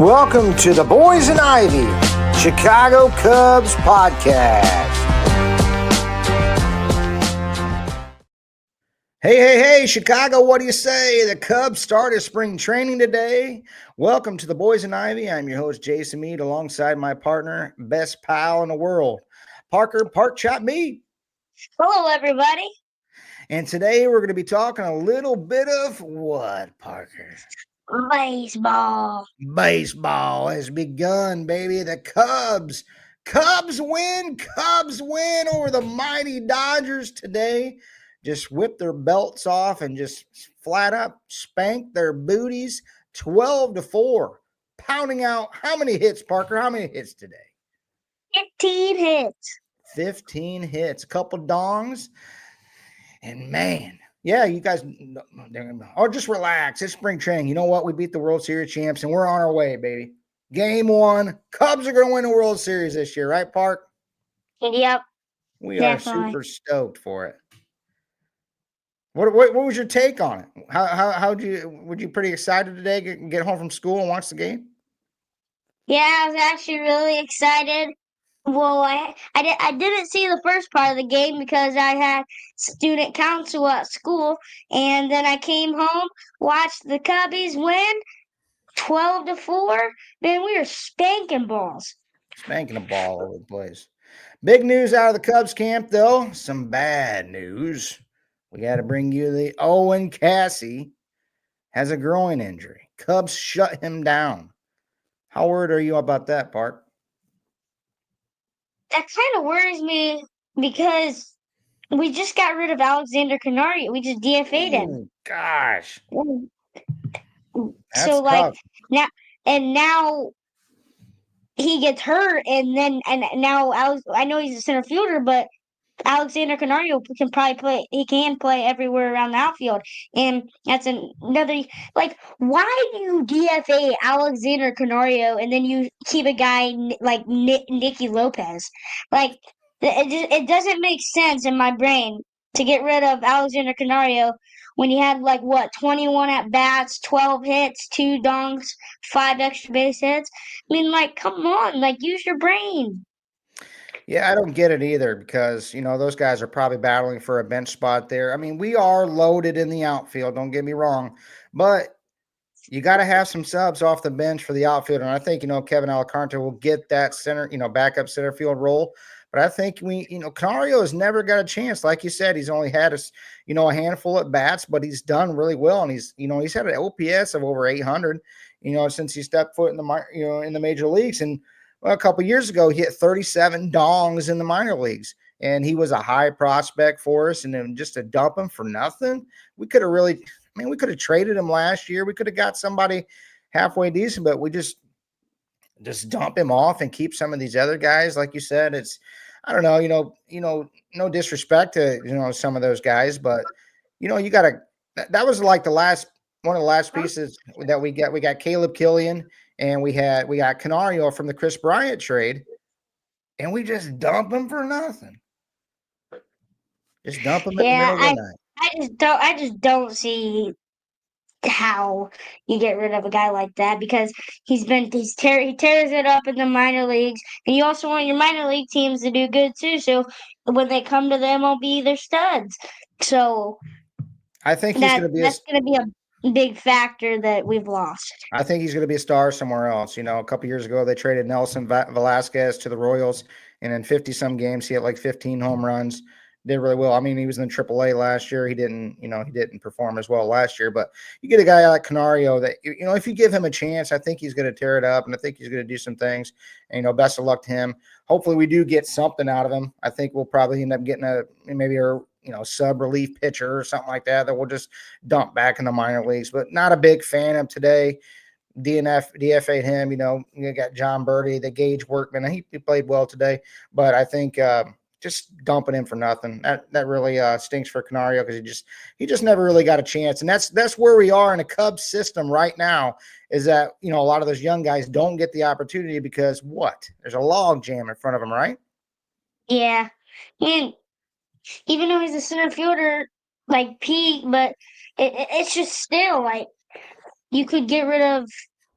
Welcome to the Boys and Ivy Chicago Cubs podcast. Hey, Chicago, what do you say? The Cubs started spring training today. Welcome to the Boys and Ivy. I'm your host, Jason Mead, alongside my partner, best pal in the world, Parker Park Chop Mead. Hello, everybody. And today we're going to be talking a little bit of what, Parker? Baseball. Baseball has begun, baby. The Cubs win over the mighty Dodgers today. Just whipped their belts off and just flat up spanked their booties 12-4. Pounding out how many hits, Parker? How many hits today? 15 hits. 15 hits, a couple dongs. And man, yeah, you guys, or just relax. It's spring training. You know what? We beat the World Series champs, and we're on our way, baby. Game 1. Cubs are going to win the World Series this year, right, Park? Yep. We definitely. are super stoked for it. What was your take on it? Were you pretty excited today? Get home from school and watch the game? Yeah, I was actually really excited. Well, I didn't see the first part of the game because I had student council at school, and then I came home, watched the Cubbies win 12-4. Man, we were spanking balls. Spanking the ball all over the place. Big news out of the Cubs camp, though. Some bad news. We got to bring you the Owen Cassie has a groin injury. Cubs shut him down. How worried are you about that, Park? That kind of worries me because we just got rid of Alexander Canario. We just DFA'd him. Oh, gosh. That's So tough. now he gets hurt, and now I know he's a center fielder, but Alexander Canario can probably play. He can play everywhere around the outfield, and that's another. Like, why do you DFA Alexander Canario and then you keep a guy like Nicky Lopez? Like, it doesn't make sense in my brain to get rid of Alexander Canario when he had 21 at bats, 12 hits, 2 donks, 5 extra base hits. I mean, come on, use your brain. Yeah, I don't get it either because, those guys are probably battling for a bench spot there. I mean, we are loaded in the outfield, don't get me wrong, but you got to have some subs off the bench for the outfield. And I think, Kevin Alcantara will get that center, backup center field role. But I think Canario has never got a chance. Like you said, he's only had a handful at bats, but he's done really well. And he's had an OPS of over 800, since he stepped foot in the major leagues. And a couple years ago, he hit 37 dongs in the minor leagues. And he was a high prospect for us. And then just to dump him for nothing, we could have traded him last year. We could have got somebody halfway decent, but we just dump him off and keep some of these other guys. Like you said, I don't know, no disrespect to, some of those guys, but that was like one of the last pieces that we got. We got Caleb Killian and we got Canario from the Chris Bryant trade, and we just dump him for nothing. Just dump him in the middle of the night. I just don't see how you get rid of a guy like that because he tears it up in the minor leagues, and you also want your minor league teams to do good too. So when they come to the MLB, they're studs. So I think that's going to be a big factor that we've lost. I think he's going to be a star somewhere else. A couple years ago, they traded Nelson Velasquez to the Royals, and in 50-some games, he had 15 home runs. Did really well. I mean, he was in AAA last year. He didn't perform as well last year. But you get a guy like Canario that, if you give him a chance, I think he's going to tear it up, and I think he's going to do some things. And, best of luck to him. Hopefully, we do get something out of him. I think we'll probably end up getting a sub relief pitcher or something like that we'll just dump back in the minor leagues. But not a big fan of today. DFA'd him. You got John Birdie, the Gage Workman. He played well today, but I think just dumping him for nothing that really stinks for Canario because he just never really got a chance. And that's where we are in a Cubs system right now. Is that a lot of those young guys don't get the opportunity because there's a log jam in front of them, right? Yeah, and even though he's a center fielder, Pete, but it's just still you could get rid of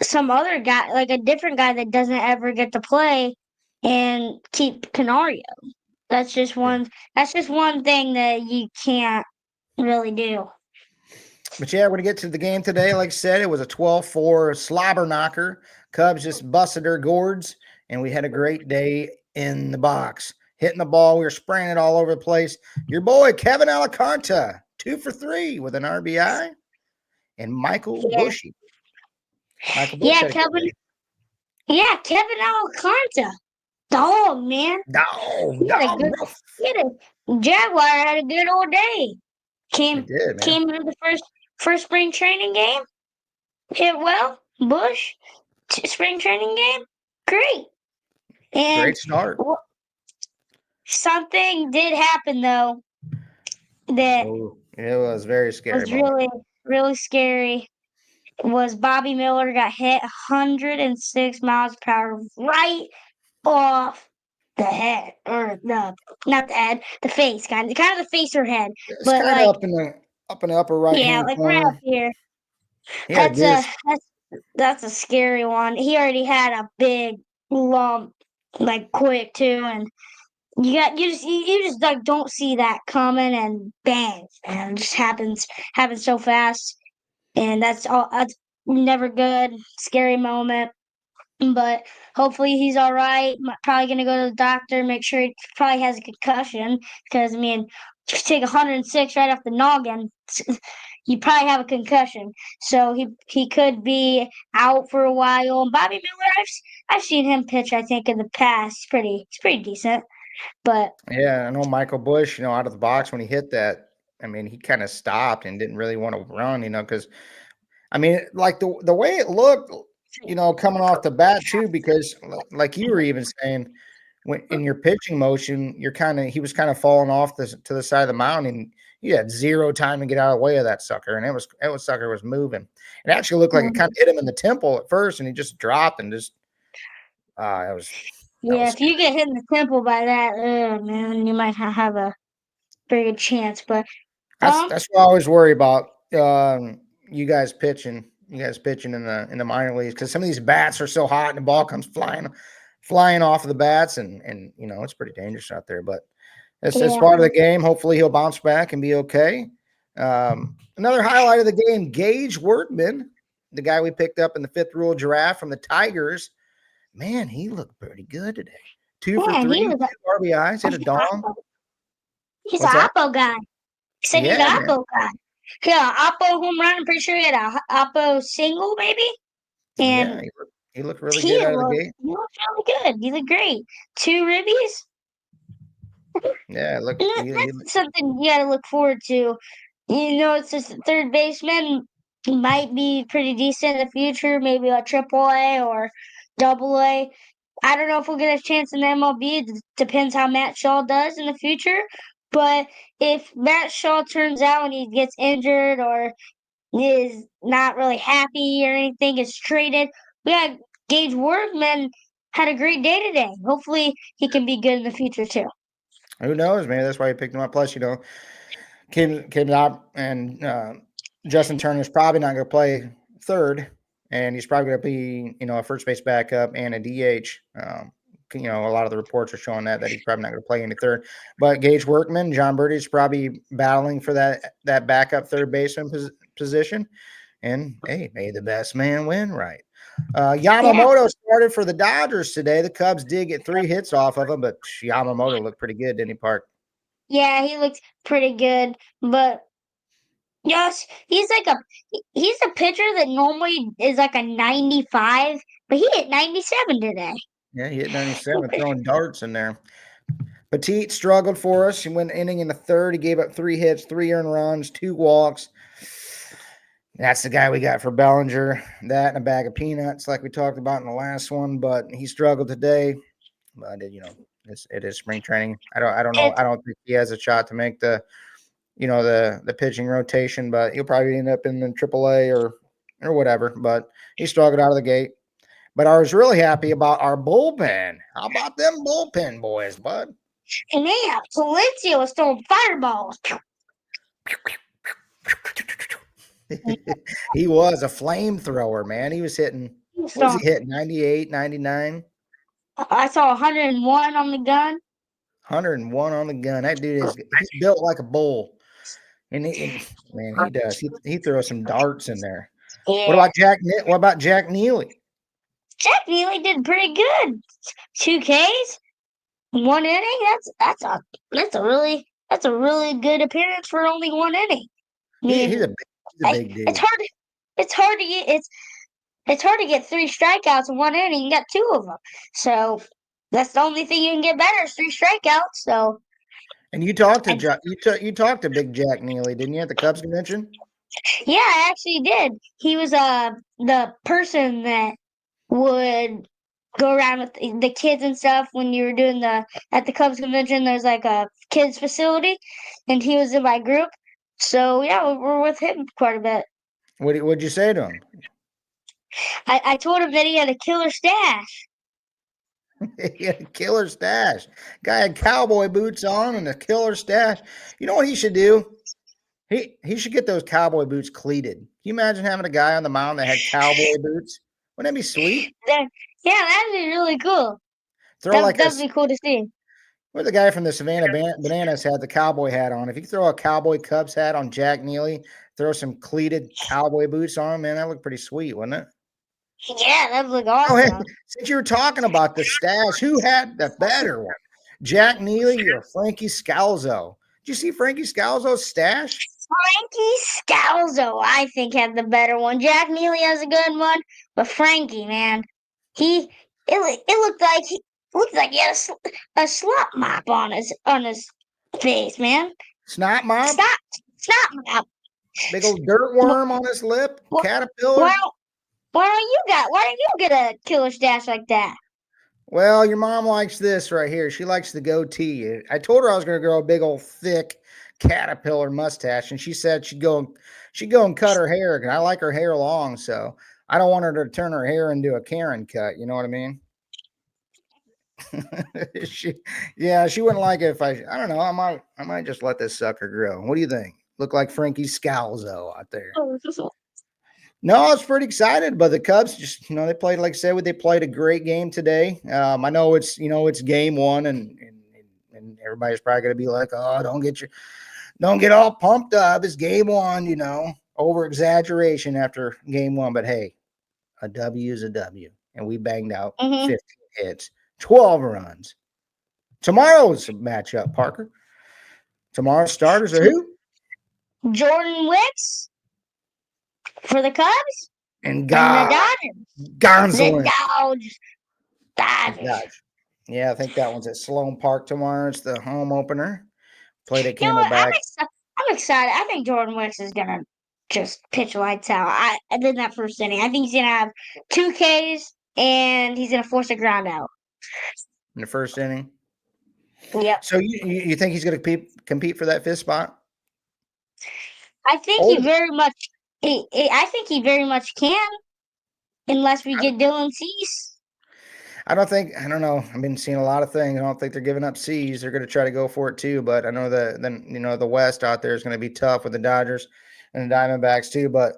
some other guy, like a different guy that doesn't ever get to play, and keep Canario. That's just Yeah. one. That's just one thing that you can't really do. But yeah, we're going to get to the game today. Like I said, it was a 12-4 slobber knocker. Cubs just busted their gourds, and we had a great day in the box. Hitting the ball, we were spraying it all over the place. Your boy, Kevin Alacanta, 2 for 3 with an RBI, and Michael Yeah, Bushy. Michael Bush yeah, had a good Kevin. day. Yeah, Kevin Alcantara. Dog, man. Dog, He had a dog good. rough. He had a Jaguar had a good old day. It Came did, man. came into the first spring training game. Hit well. Bush spring training game. Great. Great And start. something did happen though that Oh, it was a very scary was moment. really scary. Was Bobby Miller got hit 106 miles per hour right off the head, or the not the head, the face, kind of the face or head, It's but kind of like up in the upper right yeah, hand like right up corner. here. He had a That's good. a that's that's a scary one. He already had a big lump, like quick too, and you just like don't see that coming, and bang, and it just happens so fast, and that's all. That's never good. Scary moment. But hopefully he's all right. Probably gonna go to the doctor, make sure he probably has a concussion. Because I mean, if you take 106 right off the noggin, you probably have a concussion. So he could be out for a while. And Bobby Miller, I've seen him pitch. I think in the past, it's pretty decent. But Yeah, I know Michael Bush. Out of the box when he hit that. I mean, he kind of stopped and didn't really want to run. Because I mean, like the way it looked. Coming off the bat too, because like you were even saying, when in your pitching motion, he was kind of falling off to the side of the mound, and you had zero time to get out of the way of that sucker, and it was sucker was moving. It actually looked like it kind of hit him in the temple at first, and he just dropped and just that was yeah, if scary. you get hit in the temple by that, man, you might have a very good chance. But That's um, that's what I always worry about. You guys pitching in the minor leagues, because some of these bats are so hot and the ball comes flying off of the bats, and it's pretty dangerous out there. But it's yeah, part of the game. Hopefully he'll bounce back and be okay. Another highlight of the game: Gage Workman, the guy we picked up in the fifth rule giraffe from the Tigers. Man, he looked pretty good today. Two for yeah, and he three, was two RBIs, hit a dong. he's an What's that? Oppo guy. He said he's Yeah, an man. Oppo guy. Yeah, Oppo home run. I'm pretty sure he had a Oppo single, maybe. Yeah, And he looked really good out of the gate. he looked really good. He looked great. Two ribbies. Yeah, And look, that's something you got to look forward to. It's just the third baseman might be pretty decent in the future, maybe a triple A or double A. I don't know if we'll get a chance in the MLB. It depends how Matt Shaw does in the future. But if Matt Shaw turns out and he gets injured or is not really happy or anything, is traded, we had Gage Workman had a great day today. Hopefully he can be good in the future too. who knows, man? That's why you picked him up. Plus, came out, and Justin Turner's probably not going to play third, and he's probably going to be a first base backup and a DH. A lot of the reports are showing that he's probably not going to play any third. But Gage Workman, John Birdie's probably battling for that backup third baseman position. And hey, may the best man win, right? Yeah. Yamamoto started for the Dodgers today. The Cubs did get 3 hits off of him, but Yamamoto looked pretty good, didn't he, Park? Yeah, he looked pretty good, but yes, he's a pitcher that normally is like a 95, but he hit 97 today. Yeah, he hit 97, throwing darts in there. Petit struggled for us. He went inning in the third. He gave up 3 hits, 3 earned runs, 2 walks. That's the guy we got for Bellinger. That and a bag of peanuts, like we talked about in the last one. But he struggled today. But it is spring training. I don't know. It's I don't think he has a shot to make the pitching rotation. But he'll probably end up in the AAA or whatever. But he struggled out of the gate. But I was really happy about our bullpen. How about them bullpen boys, bud? and yeah, Valencia was throwing fireballs. He was a flamethrower, man. He was hitting. What does he So hit? 98, 99? I saw 101 on the gun. 101 on the gun. That dude he's built like a bull. And man, he does. He throws some darts in there. Yeah, What about Jack Neely? Jack Neely did pretty good. 2Ks, 1 inning. That's a really good appearance for only 1 inning. I He, he's mean, a big, he's a big it's dude. hard. It's hard to get 3 strikeouts in 1 inning. You got two of them, so that's the only thing you can get better is 3 strikeouts. So, And you talked to and you talked to Big Jack Neely, didn't you, at the Cubs convention? yeah, I actually did. He was the person that would go around with the kids and stuff when you were doing the at the Cubs convention. There's like a kids facility, and he was in my group. So yeah, we're with him quite a bit. What'd you say to him? I told him that he had a killer stash. He had a killer stash. Guy had cowboy boots on and a killer stash. You know what he should do? He should get those cowboy boots cleated. Can you imagine having a guy on the mound that had cowboy boots? Wouldn't that be sweet? That, yeah, that'd be really cool. Throw That like that'd us. be cool to see. What the guy from the Savannah Bananas had the cowboy hat on. If you could throw a cowboy Cubs hat on Jack Neely, throw some cleated cowboy boots on him, man, that looked pretty sweet, wouldn't it? Yeah, that'd look Oh, hey, awesome. since you were talking about the stash, who had the better one? Jack Neely or Frankie Scalzo? Did you see Frankie Scalzo's stash? Frankie Scalzo, I think, had the better one. Jack Neely has a good one, but Frankie, man, he it looked like he had a slop mop on his face, man. Snot mop? Stop, stop mop. Big old dirt Wh- worm on his lip? wh- Why Caterpillar? don't why don't you get a killer stash like that? Well, your mom likes this right here. She likes the goatee. I told her I was going to grow a big old thick caterpillar mustache, and she said she'd go and cut her hair. And I like her hair long, so I don't want her to turn her hair into a Karen cut. You know what I mean? she, yeah, she wouldn't like it if I don't know. I might just let this sucker grow. What do you think? Look like Frankie Scalzo out there. No, I was pretty excited, but the Cubs just, they played, like I said, they played a great game today. I know it's game one, and everybody's probably going to be like, oh, don't get all pumped up. It's game one, over exaggeration after game one. But hey, a W is a W, and we banged out Mm-hmm. 15 hits, 12 runs. Tomorrow's matchup, Parker. Tomorrow's starters are who? Jordan Wicks for the Cubs And and the Dodgers. The Gonsolin. Dodgers. Yeah, I think that one's at Sloan Park tomorrow. It's the home opener. Played at You know what? I'm Camelback. excited. I'm excited. I think Jordan Wicks is gonna just pitch lights out. I did that first inning. I think he's gonna have 2 Ks and he's gonna force a ground out. In the first inning. Yep. So you think he's going to compete for that fifth spot? I think he Old. very much. I think he very much can, unless we get Dylan Cease. I don't know. I've been seeing a lot of things. I don't think they're giving up C's. They're going to try to go for it too. But I know that then the West out there is going to be tough with the Dodgers and the Diamondbacks too. But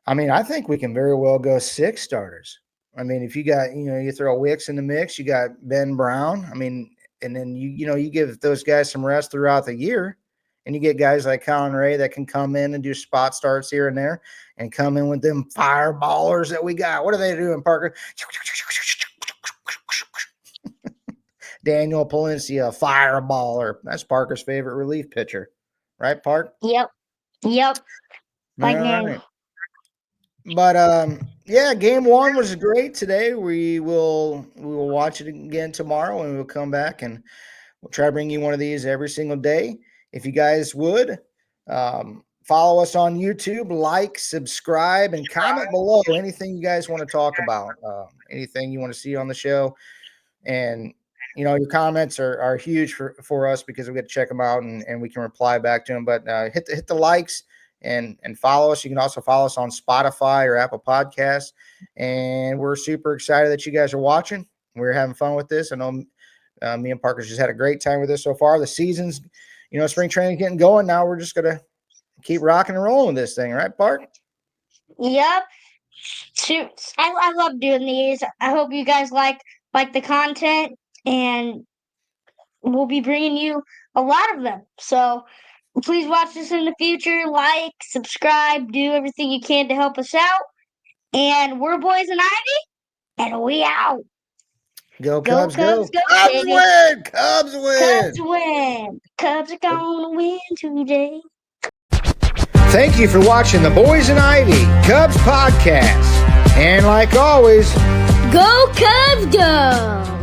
I mean, I think we can very well go 6 starters. I mean, if you got you throw Wicks in the mix, you got Ben Brown. I mean, and then you give those guys some rest throughout the year, and you get guys like Colin Ray that can come in and do spot starts here and there, and come in with them fireballers that we got. What are they doing, Parker? Daniel Palencia, fireballer. That's Parker's favorite relief pitcher, right, Park? Yep. Yep. All Like new. right. But yeah, game one was great today. We will watch it again tomorrow, and we'll come back and we'll try to bring you one of these every single day. If you guys would follow us on YouTube, like, subscribe, and comment below anything you guys want to talk about, anything you want to see on the show. And your comments are huge for us because we get to check them out and we can reply back to them. But hit the likes and follow us. You can also follow us on Spotify or Apple Podcasts. And we're super excited that you guys are watching. We're having fun with this. I know me and Parker's just had a great time with this so far. The season's, spring training getting going. Now we're just gonna keep rocking and rolling with this thing, right, Park? Yep. Shoot, I love doing these. I hope you guys like the content, and we'll be bringing you a lot of them. So please watch this in the future. Like, subscribe, do everything you can to help us out. And we're Boys and Ivy, and we out. Go Go Cubs, Cubs, go. go, Cubs baby. win! Cubs win! Cubs win. Cubs are gonna win today. Thank you for watching the Boys and Ivy Cubs podcast. And like always, Go Cubs, go!